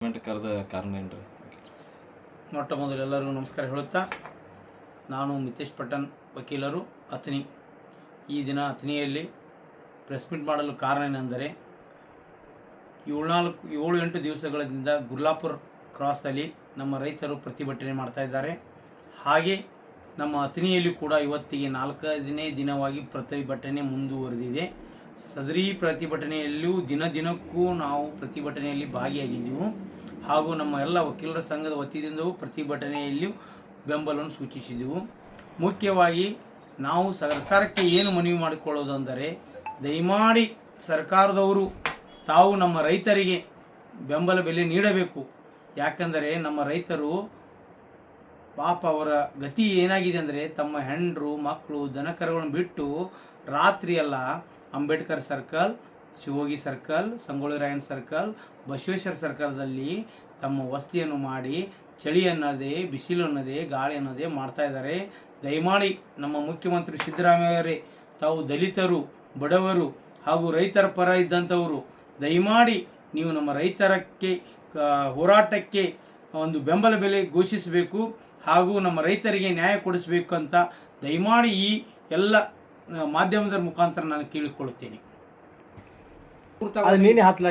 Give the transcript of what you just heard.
ಕರೆದ ಕಾರಣ ಏನ್ರಿ? ಮೊಟ್ಟ ಮೊದಲು ಎಲ್ಲರಿಗೂ ನಮಸ್ಕಾರ ಹೇಳುತ್ತಾ, ನಾನು ಮಿತೇಶ್ ಪಟ್ಟಣ್, ವಕೀಲರು, ಅಥಣಿ. ಈ ದಿನ ಅಥಣಿಯಲ್ಲಿ ಪ್ರೆಸ್ ಮೀಟ್ ಮಾಡಲು ಕಾರಣ ಏನೆಂದರೆ, 7-8 ದಿವಸಗಳಿಂದ ಗುರ್ಲಾಪುರ ಕ್ರಾಸ್ನಲ್ಲಿ ನಮ್ಮ ರೈತರು ಪ್ರತಿಭಟನೆ ಮಾಡ್ತಾ ಇದ್ದಾರೆ. ಹಾಗೆ ನಮ್ಮ ಅಥಣಿಯಲ್ಲಿ ಕೂಡ ಇವತ್ತಿಗೆ 4ನೇ ದಿನವಾಗಿ ಪ್ರತಿಭಟನೆ ಮುಂದುವರೆದಿದೆ. ಸದರಿ ಪ್ರತಿಭಟನೆಯಲ್ಲೂ ದಿನಕ್ಕೂ ನಾವು ಪ್ರತಿಭಟನೆಯಲ್ಲಿ ಭಾಗಿಯಾಗಿದ್ದೆವು. ಹಾಗೂ ನಮ್ಮ ಎಲ್ಲ ವಕೀಲರ ಸಂಘದ ವತಿಯಿಂದಲೂ ಪ್ರತಿಭಟನೆಯಲ್ಲಿಯೂ ಬೆಂಬಲವನ್ನು ಸೂಚಿಸಿದೆವು. ಮುಖ್ಯವಾಗಿ ನಾವು ಸರ್ಕಾರಕ್ಕೆ ಏನು ಮನವಿ ಮಾಡಿಕೊಳ್ಳೋದಂದರೆ, ದಯಮಾಡಿ ಸರ್ಕಾರದವರು ತಾವು ನಮ್ಮ ರೈತರಿಗೆ ಬೆಂಬಲ ಬೆಲೆ ನೀಡಬೇಕು. ಯಾಕಂದರೆ ನಮ್ಮ ರೈತರು ಪಾಪ ಅವರ ಗತಿ ಏನಾಗಿದೆ ಅಂದರೆ, ತಮ್ಮ ಹೆಂಡರು ಮಕ್ಕಳು ದನಕರುಗಳನ್ನು ಬಿಟ್ಟು ರಾತ್ರಿಯೆಲ್ಲ Ambedkar circle, Shivogi circle, Sangolli Rayanna circle, Basaveshwara ಸರ್ಕಲ್ದಲ್ಲಿ ತಮ್ಮ ವಸತಿಯನ್ನು ಮಾಡಿ ಚಳಿ ಅನ್ನೋದೇ, ಬಿಸಿಲು ಅನ್ನೋದೇ, ಗಾಳಿ ಅನ್ನೋದೇ ಮಾಡ್ತಾ ಇದ್ದಾರೆ. ದಯಮಾಡಿ ನಮ್ಮ ಮುಖ್ಯಮಂತ್ರಿ ಸಿದ್ದರಾಮಯ್ಯವರೇ, ತಾವು ದಲಿತರು, ಬಡವರು ಹಾಗೂ ರೈತರ ಪರ ಇದ್ದಂಥವರು, ದಯಮಾಡಿ ನೀವು ನಮ್ಮ ರೈತರಕ್ಕೆ ಹೋರಾಟಕ್ಕೆ ಒಂದು ಬೆಂಬಲ ಬೆಲೆ ಘೋಷಿಸಬೇಕು ಹಾಗೂ ನಮ್ಮ ರೈತರಿಗೆ ನ್ಯಾಯ ಕೊಡಿಸಬೇಕು ಅಂತ ದಯಮಾಡಿ ಈ ಎಲ್ಲ ಮಾಧ್ಯಮದ ಮುಖಾಂತರ ನಾನು ಕೇಳಿಕೊಳ್ಳುತ್ತೇನೆ.